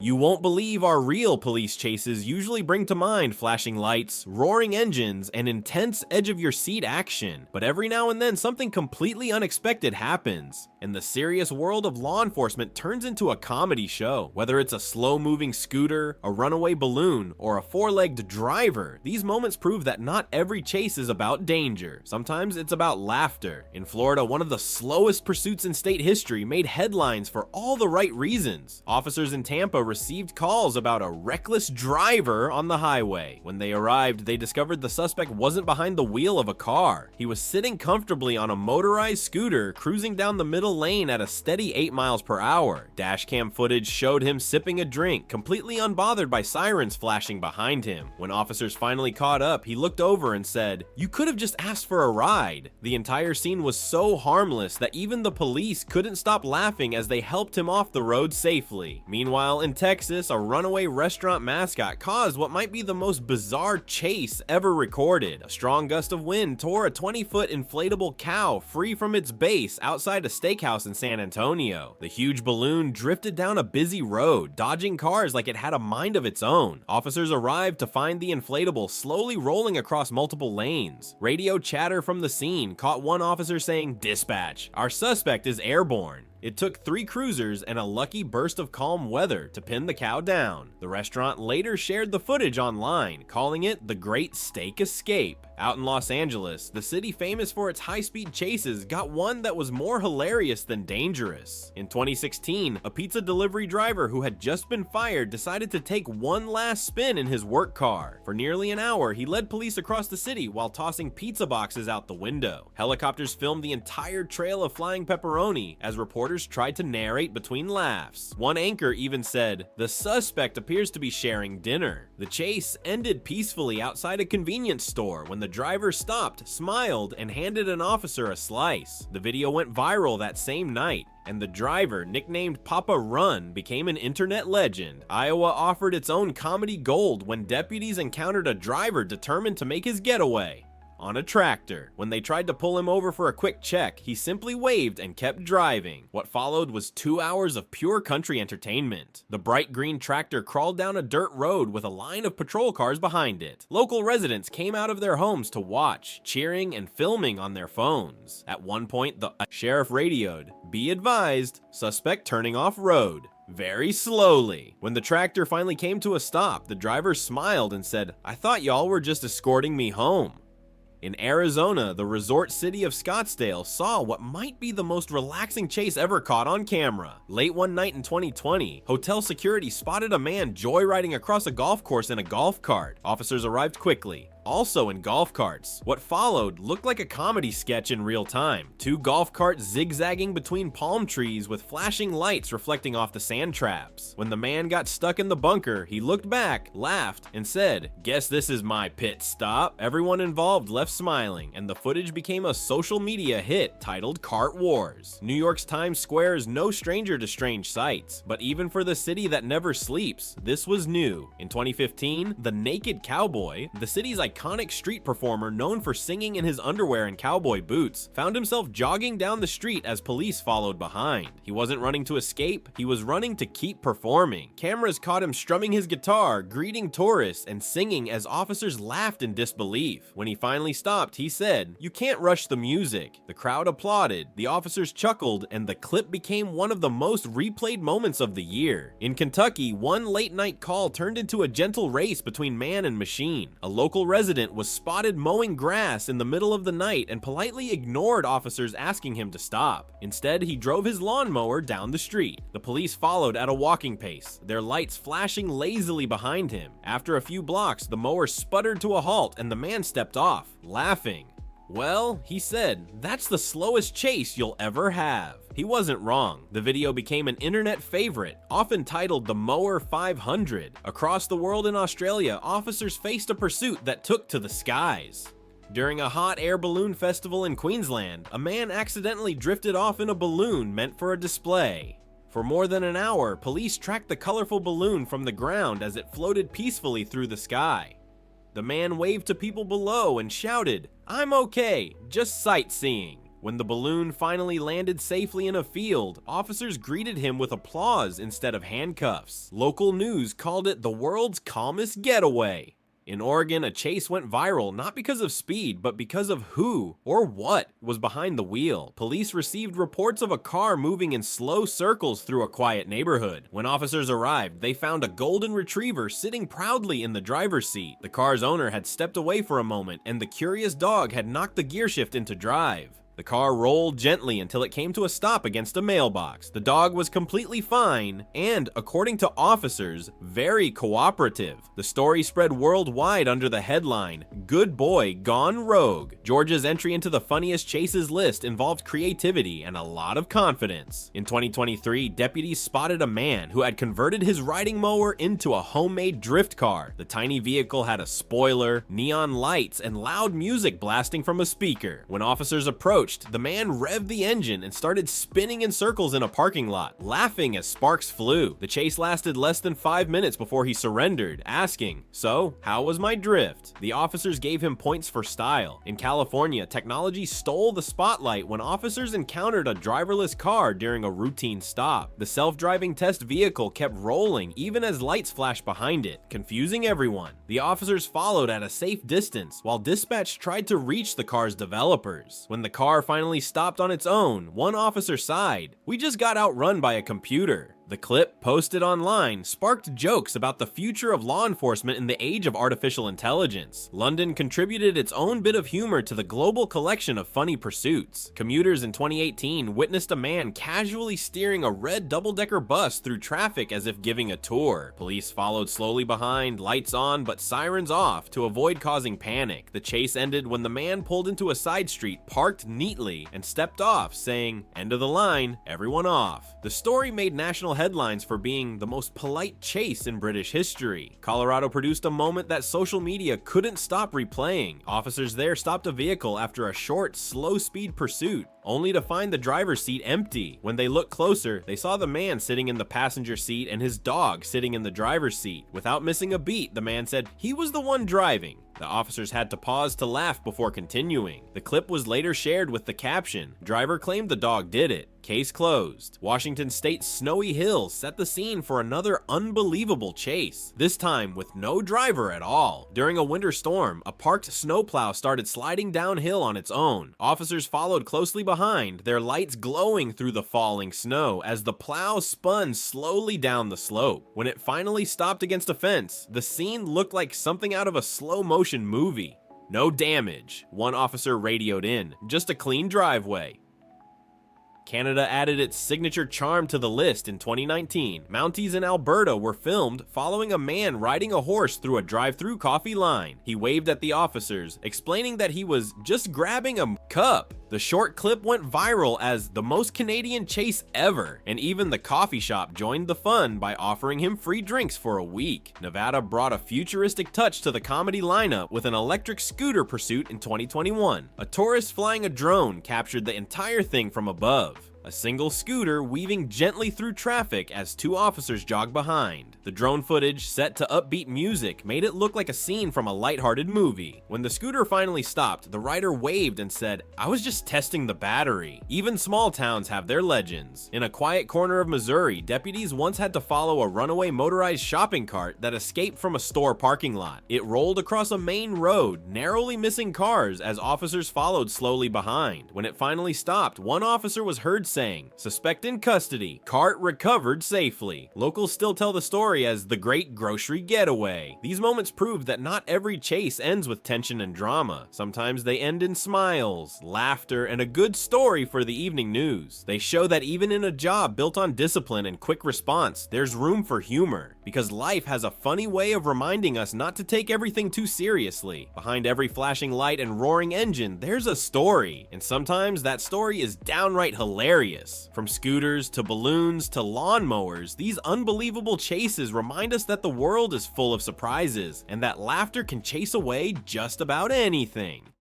You won't believe our real police chases usually bring to mind flashing lights, roaring engines, and intense edge-of-your-seat action. But every now and then something completely unexpected happens, and the serious world of law enforcement turns into a comedy show. Whether it's a slow-moving scooter, a runaway balloon, or a four-legged driver, these moments prove that not every chase is about danger. Sometimes it's about laughter. In Florida, one of the slowest pursuits in state history made headlines for all the right reasons. Officers in Tampa received calls about a reckless driver on the highway. When they arrived, they discovered the suspect wasn't behind the wheel of a car. He was sitting comfortably on a motorized scooter, cruising down the middle lane at a steady 8 miles per hour. Dashcam footage showed him sipping a drink, completely unbothered by sirens flashing behind him. When officers finally caught up, he looked over and said, "You could have just asked for a ride." The entire scene was so harmless that even the police couldn't stop laughing as they helped him off the road safely. Meanwhile, in Texas, a runaway restaurant mascot caused what might be the most bizarre chase ever recorded. A strong gust of wind tore a 20-foot inflatable cow free from its base outside a steakhouse in San Antonio. The huge balloon drifted down a busy road, dodging cars like it had a mind of its own. Officers arrived to find the inflatable slowly rolling across multiple lanes. Radio chatter from the scene caught one officer saying, "Dispatch, our suspect is airborne." It took 3 cruisers and a lucky burst of calm weather to pin the cow down. The restaurant later shared the footage online, calling it the Great Steak Escape. Out in Los Angeles, the city famous for its high-speed chases got one that was more hilarious than dangerous. In 2016, a pizza delivery driver who had just been fired decided to take one last spin in his work car. For nearly an hour, he led police across the city while tossing pizza boxes out the window. Helicopters filmed the entire trail of flying pepperoni as reporters tried to narrate between laughs. One anchor even said, "The suspect appears to be sharing dinner." The chase ended peacefully outside a convenience store when the driver stopped, smiled, and handed an officer a slice. The video went viral that same night, and the driver, nicknamed Papa Run, became an internet legend. Iowa offered its own comedy gold when deputies encountered a driver determined to make his getaway on a tractor. When they tried to pull him over for a quick check, he simply waved and kept driving. What followed was 2 hours of pure country entertainment. The bright green tractor crawled down a dirt road with a line of patrol cars behind it. Local residents came out of their homes to watch, cheering and filming on their phones. At one point, the sheriff radioed, "Be advised, suspect turning off road very slowly." When the tractor finally came to a stop, the driver smiled and said, "I thought y'all were just escorting me home." In Arizona, the resort city of Scottsdale saw what might be the most relaxing chase ever caught on camera. Late one night in 2020, hotel security spotted a man joyriding across a golf course in a golf cart. Officers arrived quickly, also in golf carts. What followed looked like a comedy sketch in real time. 2 golf carts zigzagging between palm trees with flashing lights reflecting off the sand traps. When the man got stuck in the bunker, he looked back, laughed, and said, "Guess this is my pit stop." Everyone involved left smiling, and the footage became a social media hit titled Cart Wars. New York's Times Square is no stranger to strange sights, but even for the city that never sleeps, this was new. In 2015, the Naked Cowboy, the city's iconic street performer known for singing in his underwear and cowboy boots, found himself jogging down the street as police followed behind. He wasn't running to escape, he was running to keep performing. Cameras caught him strumming his guitar, greeting tourists, and singing as officers laughed in disbelief. When he finally stopped, he said, "You can't rush the music." The crowd applauded, the officers chuckled, and the clip became one of the most replayed moments of the year. In Kentucky, one late night call turned into a gentle race between man and machine. A local resident was spotted mowing grass in the middle of the night and politely ignored officers asking him to stop. Instead, he drove his lawnmower down the street. The police followed at a walking pace, their lights flashing lazily behind him. After a few blocks, the mower sputtered to a halt and the man stepped off, laughing. "Well," he said, "that's the slowest chase you'll ever have." He wasn't wrong. The video became an internet favorite, often titled the Mower 500. Across the world in Australia, officers faced a pursuit that took to the skies. During a hot air balloon festival in Queensland, a man accidentally drifted off in a balloon meant for a display. For more than an hour, police tracked the colorful balloon from the ground as it floated peacefully through the sky. The man waved to people below and shouted, "I'm okay, just sightseeing." When the balloon finally landed safely in a field, officers greeted him with applause instead of handcuffs. Local news called it the world's calmest getaway. In Oregon, a chase went viral not because of speed, but because of who or what was behind the wheel. Police received reports of a car moving in slow circles through a quiet neighborhood. When officers arrived, they found a golden retriever sitting proudly in the driver's seat. The car's owner had stepped away for a moment, and the curious dog had knocked the gear shift into drive. The car rolled gently until it came to a stop against a mailbox. The dog was completely fine and, according to officers, very cooperative. The story spread worldwide under the headline, "Good Boy Gone Rogue." Georgia's entry into the funniest chases list involved creativity and a lot of confidence. In 2023, deputies spotted a man who had converted his riding mower into a homemade drift car. The tiny vehicle had a spoiler, neon lights, and loud music blasting from a speaker. When officers approached, the man revved the engine and started spinning in circles in a parking lot, laughing as sparks flew. The chase lasted less than 5 minutes before he surrendered, asking, "So, how was my drift?" The officers gave him points for style. In California, technology stole the spotlight when officers encountered a driverless car during a routine stop. The self-driving test vehicle kept rolling even as lights flashed behind it, confusing everyone. The officers followed at a safe distance while dispatch tried to reach the car's developers. When the car finally stopped on its own, one officer sighed, "We just got outrun by a computer." The clip, posted online, sparked jokes about the future of law enforcement in the age of artificial intelligence. London contributed its own bit of humor to the global collection of funny pursuits. Commuters in 2018 witnessed a man casually steering a red double-decker bus through traffic as if giving a tour. Police followed slowly behind, lights on but sirens off, to avoid causing panic. The chase ended when the man pulled into a side street, parked neatly, and stepped off, saying, "End of the line, everyone off." The story made national headlines for being the most polite chase in British history. Colorado produced a moment that social media couldn't stop replaying. Officers there stopped a vehicle after a short, slow-speed pursuit, only to find the driver's seat empty. When they looked closer, they saw the man sitting in the passenger seat and his dog sitting in the driver's seat. Without missing a beat, the man said he was the one driving. The officers had to pause to laugh before continuing. The clip was later shared with the caption, "Driver claimed the dog did it. Case closed." Washington State's snowy hills set the scene for another unbelievable chase, this time with no driver at all. During a winter storm, a parked snowplow started sliding downhill on its own. Officers followed closely behind, their lights glowing through the falling snow as the plow spun slowly down the slope. When it finally stopped against a fence, the scene looked like something out of a slow-motion movie. "No damage," one officer radioed in, "just a clean driveway." Canada added its signature charm to the list in 2019. Mounties in Alberta were filmed following a man riding a horse through a drive-through coffee line. He waved at the officers, explaining that he was just grabbing a cup. The short clip went viral as the most Canadian chase ever, and even the coffee shop joined the fun by offering him free drinks for a week. Nevada brought a futuristic touch to the comedy lineup with an electric scooter pursuit in 2021. A tourist flying a drone captured the entire thing from above. A single scooter weaving gently through traffic as two officers jogged behind. The drone footage, set to upbeat music, made it look like a scene from a lighthearted movie. When the scooter finally stopped, the rider waved and said, "I was just testing the battery." Even small towns have their legends. In a quiet corner of Missouri, deputies once had to follow a runaway motorized shopping cart that escaped from a store parking lot. It rolled across a main road, narrowly missing cars as officers followed slowly behind. When it finally stopped, one officer was heard saying, "Suspect in custody, cart recovered safely." Locals still tell the story as the Great Grocery Getaway. These moments prove that not every chase ends with tension and drama. Sometimes they end in smiles, laughter, and a good story for the evening news. They show that even in a job built on discipline and quick response, there's room for humor, because life has a funny way of reminding us not to take everything too seriously. Behind every flashing light and roaring engine, there's a story, and sometimes that story is downright hilarious. From scooters to balloons to lawnmowers, these unbelievable chases remind us that the world is full of surprises, and that laughter can chase away just about anything.